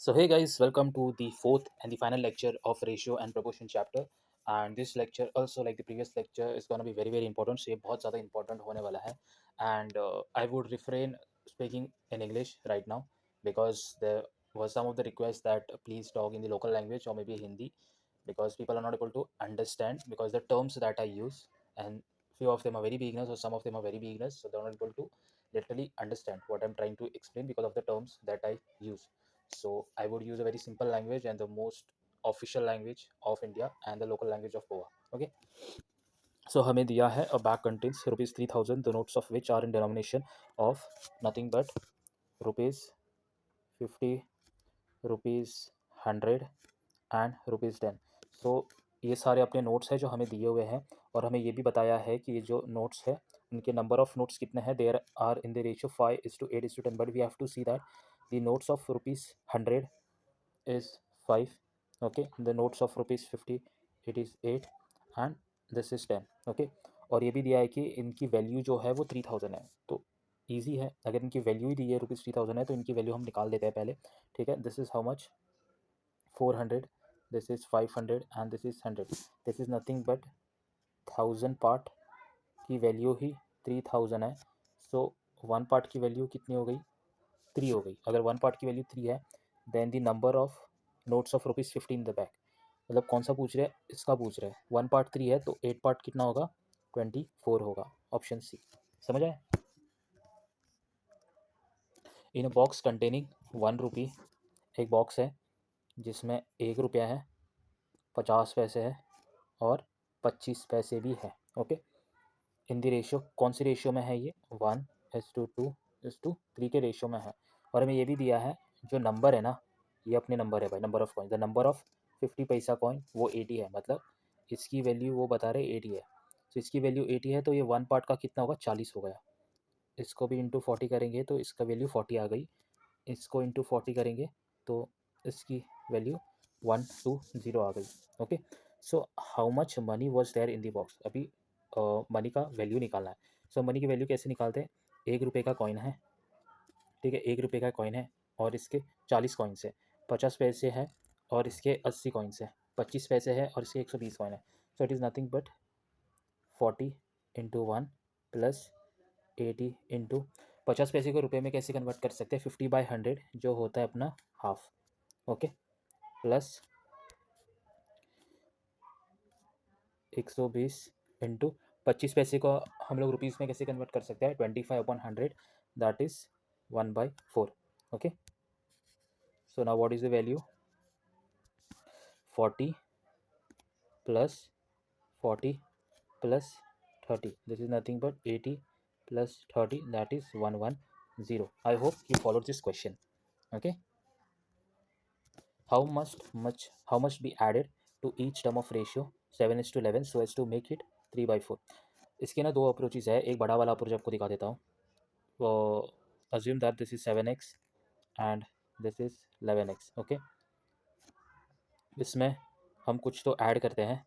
So hey guys, welcome to the fourth and the final lecture of ratio and proportion chapter. And this lecture also like the previous lecture is going to be very important. So ये बहुत ज़्यादा important होने वाला है. And I would refrain speaking in English right now because there was some of the requests that please talk in the local language or maybe Hindi because people are not able to understand because the terms that I use and few of them are very beginners or some of them are very beginners, so they're not able to literally understand what I'm trying to explain because of the terms that I use. So I would use a very simple language and the most official language of India and the local language of Goa. Okay. So हमें दिया है a bag contains rupees 3000, the notes of which are in denomination of nothing but rupees 50, rupees 100 and rupees 10. सो ये सारे अपने notes हैं जो हमें दिए हुए हैं और हमें ये भी बताया है कि ये जो नोट्स है उनके नंबर ऑफ नोट्स कितने हैं. There are in the ratio 5:8:10, but we have to see that the notes of rupees 100 is 5. Okay, the notes of rupees 50 it is 8 and this is 10. Okay, और ये भी दिया है कि इनकी वैल्यू जो है वो 3000 है. तो ईजी है, अगर इनकी वैल्यू ही दी है रुपीज़ 3000 है तो इनकी वैल्यू हम निकाल देते हैं पहले. ठीक है, this is how much 400, this is 500 and this is 100. this is nothing but 1000 part की वैल्यू ही 3000 है. सो वन पार्ट की वैल्यू कितनी हो गई? 3 हो गई. अगर वन पार्ट की वैल्यू 3 है then the number of notes of rupees 50 in the back. मतलब कौन सा पूछ रहे हैं? इसका पूछ रहे हैं. वन पार्ट 3 है तो 8 पार्ट कितना होगा? 24 होगा. Option C. समझ आए? इन अ बॉक्स कंटेनिंग 1 रुपी, एक बॉक्स है जिसमें 1 रुपया है, 50 पैसे है और 25 पैसे भी है. ओके, इन दी रेशियो कौन सी रेशियो में है? ये 1:2:3 के रेशियो में है. और हमें ये भी दिया है जो नंबर है ना, ये अपने नंबर है भाई, number of coin. The number of 50 पैसा कॉइन वो 80 है, मतलब इसकी वैल्यू वो बता रहे 80 है. तो इसकी वैल्यू 80 है तो ये वन पार्ट का कितना होगा? 40 हो गया. इसको भी इंटू 40 करेंगे तो इसका वैल्यू 40 आ गई. इसको इंटू 40 करेंगे तो इसकी वैल्यू 120 आ गई. Okay, so how much money was there in the box. अभी मनी का वैल्यू निकालना है. सो मनी की वैल्यू कैसे निकालते हैं? 1 रुपये का कॉइन है. ठीक है, 1 रुपये का कॉइन है और इसके 40 कॉइन्स है. 50 पैसे है और इसके 80 कॉइन्स है. 25 पैसे है और इसके 120 कॉइन है. सो it is nothing but 40 into 1 plus 80 into 50 पैसे को रुपये में कैसे कन्वर्ट कर सकते हैं? 50/100 जो होता है अपना हाफ. ओके, प्लस 120 इंटू 25 पैसे को हम लोग रुपीज़ में कैसे कन्वर्ट कर सकते हैं? 25/100 that is 1/4. Okay, so now what is the value? 40 plus 40 plus 30, this is nothing but 80 plus 30 that is 110. I hope you follow this question. Okay, how must be added to each term of ratio 7:11 so as to make it 3/4. इसके ना दो approaches है. एक बड़ा वाला approach आपको दिखा देता हूँ. तो assume that this is 7x and this is 11x. Okay, इसमें हम कुछ तो ऐड करते हैं,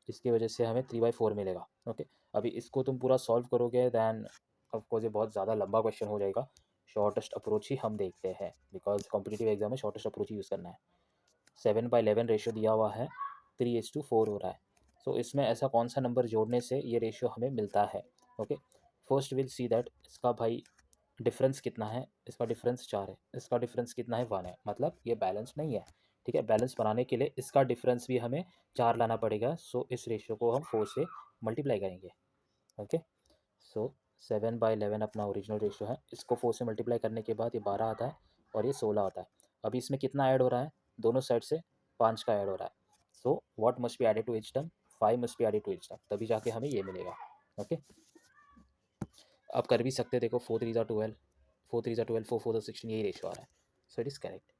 इसकी वजह से हमें 3/4 मिलेगा. ओके, अभी इसको तुम पूरा सॉल्व करोगे दैन ऑफकोर्स ये बहुत ज़्यादा लंबा क्वेश्चन हो जाएगा. शॉर्टेस्ट अप्रोच ही हम देखते हैं बिकॉज कॉम्पिटिटिव एग्जाम में शॉर्टेस्ट अप्रोच ही यूज़ करना है. 7/11 रेशियो दिया हुआ है, 3:4 हो रहा है. सो इसमें ऐसा कौन सा नंबर जोड़ने से ये रेशियो हमें मिलता है? Okay, first will see that इसका भाई डिफरेंस कितना है. इसका डिफरेंस 4 है, इसका डिफरेंस कितना है? 1 है, मतलब ये बैलेंस नहीं है. ठीक है, बैलेंस बनाने के लिए इसका डिफरेंस भी हमें 4 लाना पड़ेगा. सो इस रेशियो को हम 4 से मल्टीप्लाई करेंगे. ओके, सो 7/11 अपना ओरिजिनल रेशियो है. इसको 4 से मल्टीप्लाई करने के बाद ये 12 आता है और ये 16 आता है. अभी इसमें कितना ऐड हो रहा है? दोनों साइड से 5 का ऐड हो रहा है. So what must be added to each term? 5 must be added to each term, तभी जाके हमें ये मिलेगा. ओके, आप कर भी सकते, देखो 4 3 12, 4 3 12, 4 4 16, यही रेशियो आ रहा है. सो it is correct.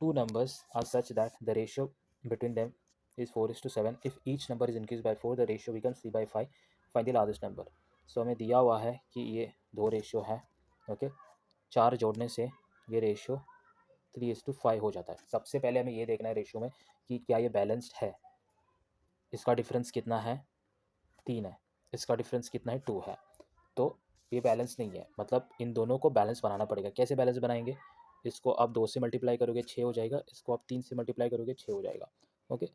Two numbers are such that the ratio between them is 4:7. If each number is increased by 4, the ratio becomes 3/5. Find the largest number. So हमें दिया हुआ है कि ये दो रेशियो है. ओके, 4 जोड़ने से ये रेशियो 3:5 हो जाता है. सबसे पहले हमें ये देखना है रेशियो में कि क्या ये बैलेंस्ड है. इसका डिफरेंस कितना है? 3 है. इसका डिफरेंस कितना है? 2 है. तो ये बैलेंस नहीं है, मतलब इन दोनों को बैलेंस बनाना पड़ेगा. कैसे बैलेंस बनाएंगे? इसको आप 2 से मल्टीप्लाई करोगे 6 हो जाएगा, इसको आप 3 से मल्टीप्लाई करोगे 6 हो जाएगा। ओके,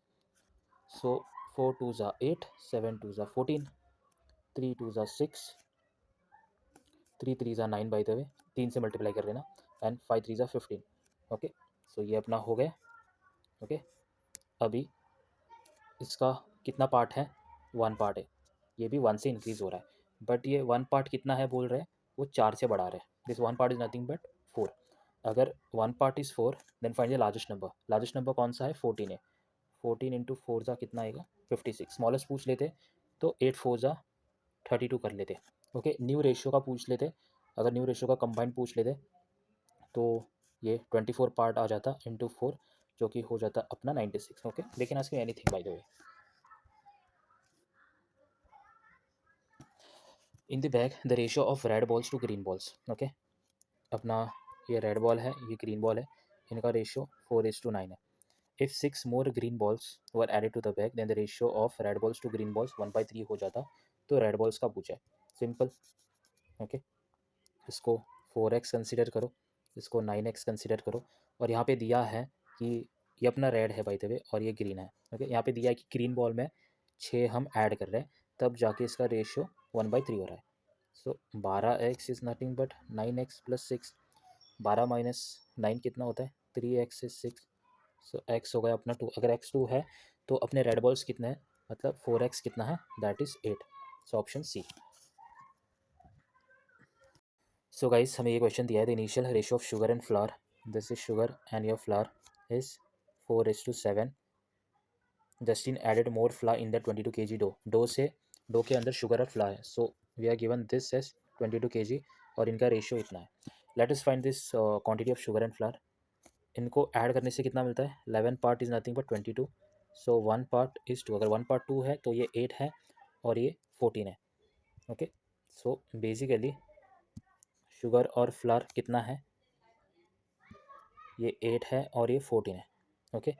सो 4 2 ज़ा 8, 7 2 ज़ा 14, 3 2 ज़ा 6, 3 3 ज़ा 9 बाय द वे, 3 से मल्टीप्लाई कर लेना, एंड 5 3 ज़ा 15। ओके, सो ये अपना हो गया। ओके, अभी इसका कितना पार्ट है, 1 पार्ट है, ये भी 1 से इंक्रीज हो रहा है, बट ये 1 पार्ट कितना है बोल रहे हैं, वो 4 से बढ़ा रहे हैं। This 1 part is nothing but 4। अगर 1 part is 4, then find the largest number कौन सा है, 14 है। 14 इंटू 4 ज़ा कितना आएगा, 56। स्मॉलेस्ट पूछ लेते तो 8 4 ज़ा 32 कर लेते। ओके, न्यू रेशियो का पूछ लेते, अगर न्यू रेशियो का कंबाइंड पूछ लेते तो ये 24 पार्ट आ जाता इंटू 4, जो कि हो जाता अपना 96। ओके, लेकिन ask me anything by the way. In the bag the ratio of red balls to green balls. Okay, अपना ये रेड बॉल है, ये ग्रीन बॉल है, इनका रेशियो 4:9 है। If 6 more green balls were added to the bag then the ratio of red balls to green balls 1/3 हो जाता। तो रेड बॉल्स का पूछा है, सिंपल। ओके, इसको 4x कंसिडर करो, इसको 9x कंसिडर करो, और यहाँ पे दिया है कि ये अपना रेड है बाय द वे और ये ग्रीन है। ओके, यहाँ पे दिया है कि ग्रीन बॉल में 6 हम ऐड कर रहे हैं, तब जाके इसका रेशियो 1/3 हो रहा है। सो 12x is nothing but 9x plus 6, 12 minus 9 कितना होता है, 3x इज 6। सो x हो गया अपना 2। अगर x 2 है तो अपने रेड बॉल्स कितने हैं, मतलब 4x कितना है, that is 8। So option C. So guys, हमें ये क्वेश्चन दिया है, the initial ratio of sugar and flour, this is sugar and your flour is 4:7। Justin added more flour in the 22 kg dough के अंदर sugar और flour है, so we are given this as 22 kg और इनका रेशियो इतना है। Let us find this quantity of sugar and flour. इनको ऐड करने से कितना मिलता है, 11 part is nothing but 22, so 1 part is 2। अगर 1 पार्ट 2 है तो ये 8 है और ये 14 है। ओके, सो बेसिकली शुगर और फ्लावर कितना है, ये 8 है और ये 14 है। ओके,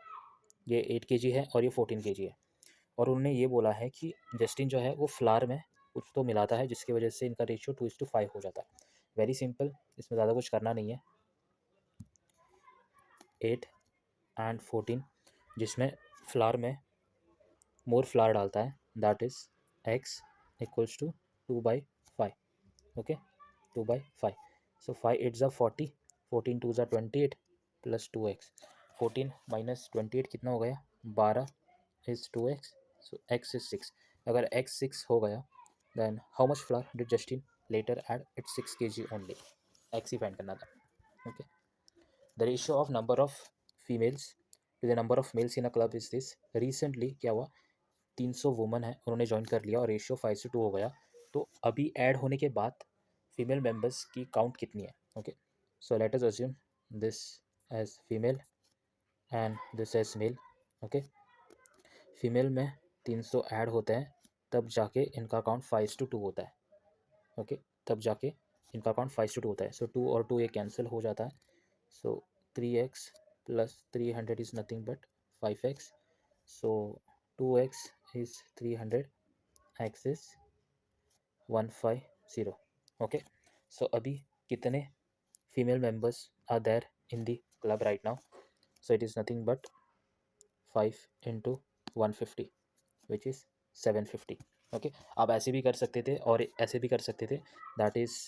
ये 8 kg है और ये 14 kg है, और उन्होंने ये बोला है कि जस्टिन जो है वो फ्लावर में कुछ तो मिलाता है जिसकी वजह से इनका रेशियो 2:5 हो जाता है। वेरी सिंपल, इसमें ज़्यादा कुछ करना नहीं है। 8 एंड 14, जिसमें फ्लावर में मोर फ्लावर डालता है, that is x equals to 2/5। Okay, 2/5। So 5 8 ज़ा 40, 14 2 ज़ा 28 प्लस 2x। 14 माइनस 28 कितना हो गया, 12 is 2x, so x is 6। अगर x 6 हो गया, then how much flour did Justin later add, it's 6 kg only. x ही फाइंड करना था। Okay, the ratio of number of females to the number of males in a club is this. Recently क्या हुआ, 300 woman है, उन्होंने join कर लिया और रेशियो 5:2 हो गया, तो अभी ऐड होने के बाद फीमेल मेंबर्स की काउंट कितनी है। Okay, so let us assume this as female and this as male. Okay, female में 300 ऐड होते हैं, तब जाके इनका अकाउंट 5:2 होता है। ओके, तब जाके इनका अकाउंट 5:2 होता है। सो 2 और 2 ये कैंसिल हो जाता है, so 3x plus 300 is nothing but 5x, so 2x is 300, x is 150। Okay, so अभी कितने female members are there in the club right now, so it is nothing but 5 into 150 which is 750। Okay, आप ऐसे भी कर सकते थे और ऐसे भी कर सकते थे, that is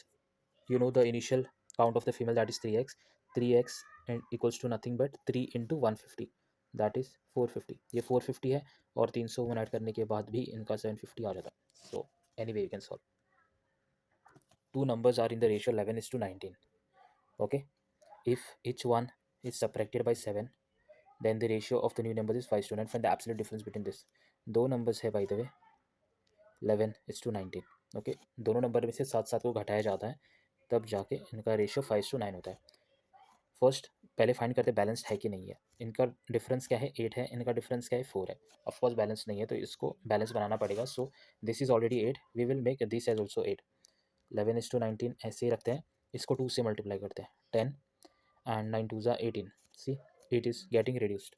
you know the initial count of the female, that is 3x, 3x and equals to nothing but 3 into 150, that is 450। ये 450 है और 300 ऐड करने के बाद भी इनका 750 आ जाता है। सो anyway you can solve। Two numbers are in the ratio 11:19। okay, if each one is subtracted by 7, then the ratio of the new numbers is 5:9, and find the absolute difference between this। दो numbers है by the way 11:19। Okay, दोनों number में से 7 को घटाया जाता है, तब जाके इनका रेशियो 5:9 होता है। फर्स्ट पहले फाइंड करते बैलेंस्ड है कि नहीं है। इनका डिफरेंस क्या है, 8 है, इनका डिफरेंस क्या है, 4 है। ऑफकोर्स बैलेंस नहीं है तो इसको बैलेंस बनाना पड़ेगा। So this is already 8, we will make this as also 8। 11:19 ऐसे ही रखते हैं, इसको 2 से मल्टीप्लाई करते हैं, 10 एंड 9 2 ज़ा 18। सी, इट इज़ गेटिंग रिड्यूस्ड,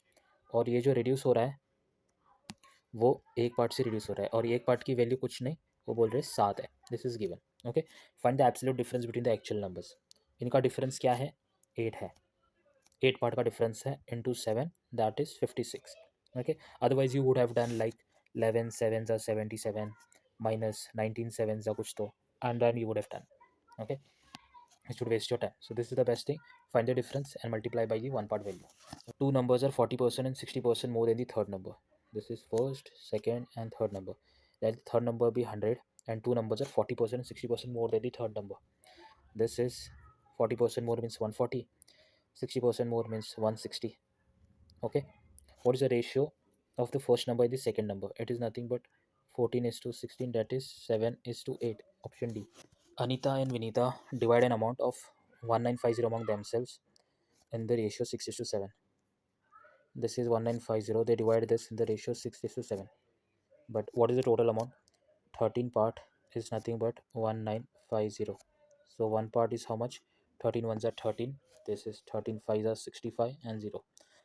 और ये जो रिड्यूस हो रहा है वो एक पार्ट से रिड्यूस हो रहा है, और एक पार्ट की वैल्यू कुछ नहीं, वो बोल रहे हैं 7 है। This is given. Okay, find the absolute difference between the actual numbers. इनका डिफरेंस क्या है, 8 है, 8 पार्ट का डिफरेंस है into 7, that is 56. Okay, otherwise you would have done like 11 sevens are 77 minus 19 sevens are कुछ तो, and then you would have done. Okay, it should waste your time. So this is the best thing. Find the difference and multiply by the one part value. Two numbers are 40% and 60% more than the third number. This is first, second, and third number. Let the third number be 100, and two numbers are 40% and 60% more than the third number. This is 40% more means 140, 60% more means 160. Okay, what is the ratio of the first number and the second number? It is nothing but 14 is to 16, that is 7 is to 8. Option D. Anita and Vinita divide an amount of 1950 among themselves in the ratio 6 is to 7. This is 1950. They divide this in the ratio 6 is to 7. But what is the total amount? 13 part is nothing but 1950. So one part is how much? 13 ones are 13. This is 13 fives are 65 and 0.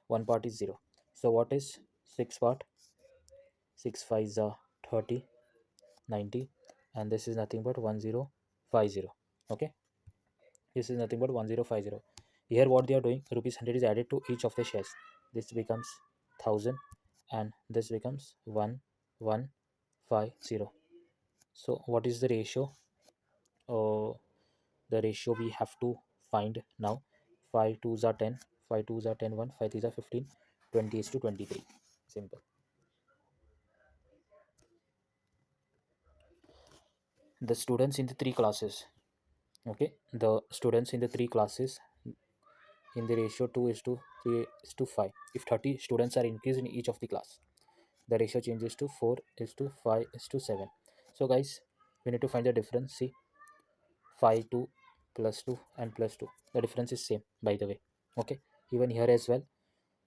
One part is 0. So what is 6 part? 6 fives are 30, 90, and this is nothing but 1050. Okay, this is nothing but 1050. Here what they are doing, rupees 100 is added to each of the shares. This becomes 1000 and this becomes 1150. So what is the ratio? The ratio we have to find now. 5 2s are 10, 5 2s are 10, 1 5 3s are 15, 20 is to 23. Simple. The students in the three classes. Okay, the students in the three classes in the ratio 2 is to 3 is to 5. If 30 students are increased in each of the class, the ratio changes to 4 is to 5 is to 7. So guys, we need to find the difference. See, 5 2 plus 2 and plus 2, the difference is same, by the way. Okay, even here as well,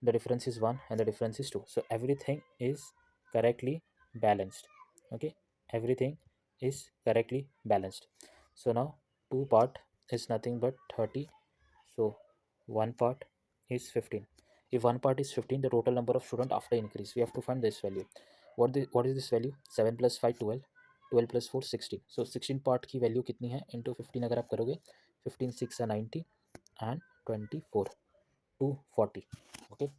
the difference is 1 and the difference is 2. So everything is correctly balanced. Okay, everything is correctly balanced. So now 2 part is nothing but 30. So one part is 15. If one part is 15, the total number of student after increase, we have to find this value. What is this value? 7 plus 5 12, 12 plus 4 16. So 16 part की value कितनी है into 15 अगर आप करोगे, 15 6 are 90 and 24 240. Okay,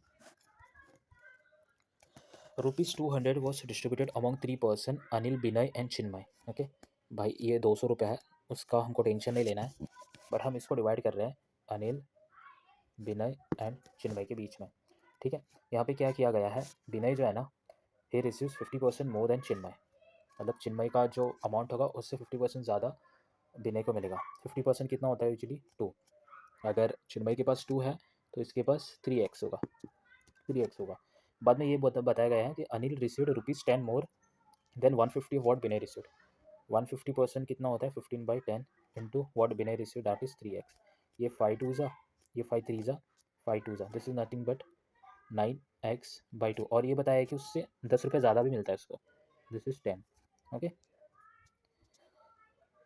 rupees 200 was distributed among three person, Anil, Binay and Chinmay. Okay, भाई ये 200 रुपये है, उसका हमको टेंशन नहीं लेना है, बट हम इसको डिवाइड कर रहे हैं अनिल, विनय एंड चिन्मय के बीच में. ठीक है, यहाँ पे क्या किया गया है, विनय जो है ना, ही रिसीव्स 50% मोर देन चिन्मय. मतलब चिन्मय का जो अमाउंट होगा उससे 50% ज़्यादा विनय को मिलेगा. 50% कितना होता है यूजुअली? 2. अगर चिन्मय के पास 2 है तो इसके पास 3x होगा, 3x होगा. बाद में ये बताया गया है कि Anil received ₹10 more than 150 what Vinay received. 150% कितना होता है? 15/10 into what Vinay received, that is 3x. ये 5 2 ज़ा, ये 5 3 ज़ा, 5 2 ज़ा, this is nothing but 9x/2. और ये बताया कि उससे 10 रुपये ज़्यादा भी मिलता है उसको. This is 10. ओके,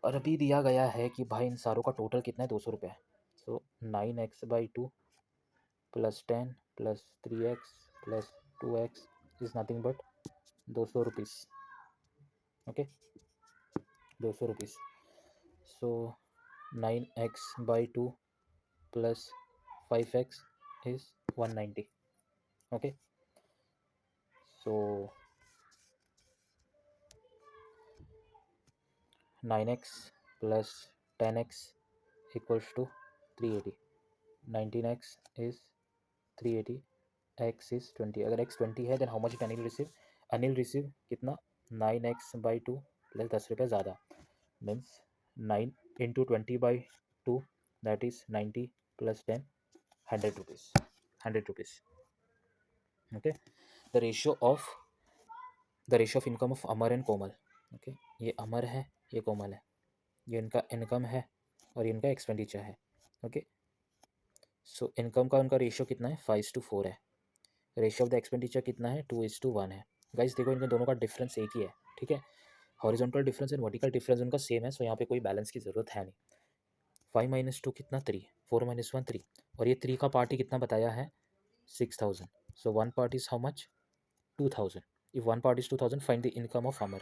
और अभी दिया गया है कि भाई इन सारों का टोटल कितना है? 200 रुपये. सो 9x/2 plus 10 plus 3x plus 2x is nothing but 200 rupees. Okay, 200 rupees. So 9x/2 plus 5x is 190. Okay, so 9x plus 10x equals to 380. 19x is 380, x is 20. अगर x 20 है then how much did Anil receive? Anil receive कितना? 9x/2 plus 10 रुपये ज़्यादा, means 9 into 20/2, that is 90 plus 10, 100 rupees. 100 rupees. Okay, the ratio of income of Amar and Komal. Okay, ये अमर है, ये कोमल है, ये इनका इनकम है और ये इनका एक्सपेंडिचर है. ओके, सो इनकम का उनका रेशियो कितना है? 5:4 है. रेशियो ऑफ द एक्सपेंडिचर कितना है? 2:1 है. गाइस देखो, इनके दोनों का डिफरेंस एक ही है. ठीक है, horizontal difference and vertical difference उनका सेम है, सो यहाँ पे कोई बैलेंस की ज़रूरत है नहीं. 5 - 2 कितना? 3. 4 - 1 3. और ये 3 का पार्ट ही कितना बताया है? 6000. So one part is how much? 2000. If one part is 2000, find the income of Amar.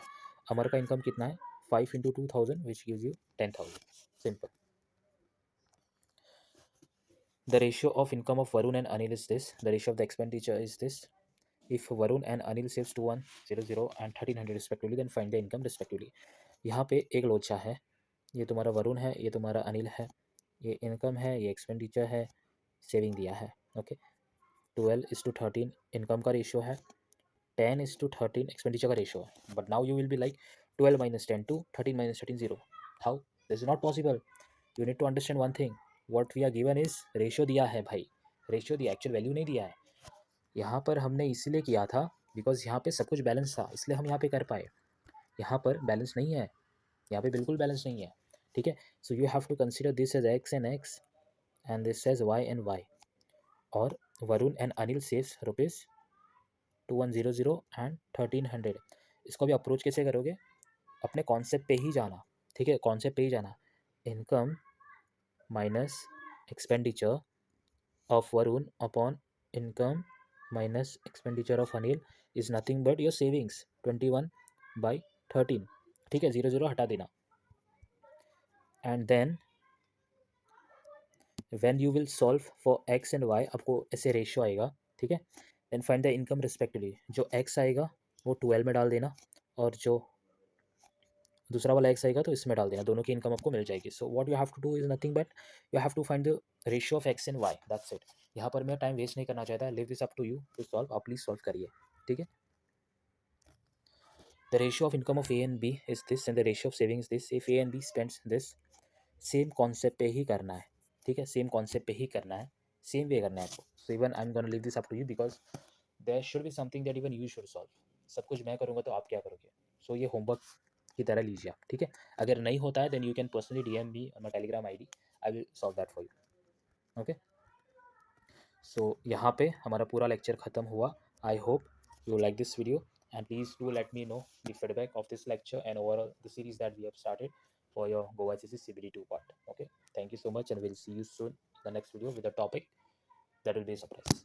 Amar का इनकम कितना है? 5 into 2000 which gives you 10,000. Simple. The ratio of income of Varun and Anil is this. The ratio of the expenditure is this. If Varun and Anil saves 2100 and 1300 respectively, then find the income respectively. यहाँ पे एक लोचा है, ये तुम्हारा वरुण है, ये तुम्हारा अनिल है, ये इनकम है, ये एक्सपेंडिचर है, सेविंग दिया है. ओके, 12:13 इनकम का रेशियो है, 10:13 एक्सपेंडिचर का रेशियो है. But now you will be like 12 minus 10 2, 13 minus 13 0. How? This is not possible. You need to understand one thing. What we are given is ratio दिया है भाई, ratio दिया, actual value नहीं दिया है. यहाँ पर हमने इसीलिए किया था बिकॉज यहाँ पे सब कुछ बैलेंस था, इसलिए हम यहाँ पे कर पाए. यहाँ पर बैलेंस नहीं है, यहाँ पे बिल्कुल बैलेंस नहीं है. ठीक है, so you have to consider this as x and x and this as y and y. और Varun and Anil saves rupees 2100 and 1300. इसको भी अप्रोच कैसे करोगे? अपने कॉन्सेप्ट पे ही जाना. ठीक है, कॉन्सेप्ट पे ही जाना. Income minus expenditure of Varun upon income minus expenditure of Anil is nothing but your savings 21/13. ठीक है, 0 0 हटा देना. And then when you will solve for X and Y, आपको ऐसे रेशियो आएगा. ठीक है, then find the income respectively. जो एक्स आएगा वो 12 में डाल देना, और जो दूसरा वाला एक्स आएगा तो इसमें डाल देना. दोनों की इनकम आपको मिल जाएगी. So what you have to do is nothing but you have to find the ratio of X and Y. That's it. यहाँ पर मैं टाइम वेस्ट नहीं करना चाहता. Leave this up to you to solve. आप प्लीज सॉल्व करिए. ठीक है, the ratio of income of A and B is this and the ratio of saving is this. If A and B spends this, same concept पे ही करना है. ठीक है, same concept पे ही करना है, सेम वे करना है आपको. So even I am gonna leave this up to you because there should be something that even you should solve. सब कुछ मैं करूँगा तो आप क्या करोगे? सो ये होमवर्क की तरह लीजिए आप. ठीक है, अगर नहीं होता है then you can personally DM me on my Telegram ID. I will solve that for you. Okay, so यहाँ पे हमारा पूरा लेक्चर ख़त्म हुआ. I hope you like this video and please do let me know the feedback of this lecture and overall the series that we have started for your Goa HSC CBD2 part. Okay, thank you so much and we'll see you soon in the next video with a topic that will be a surprise.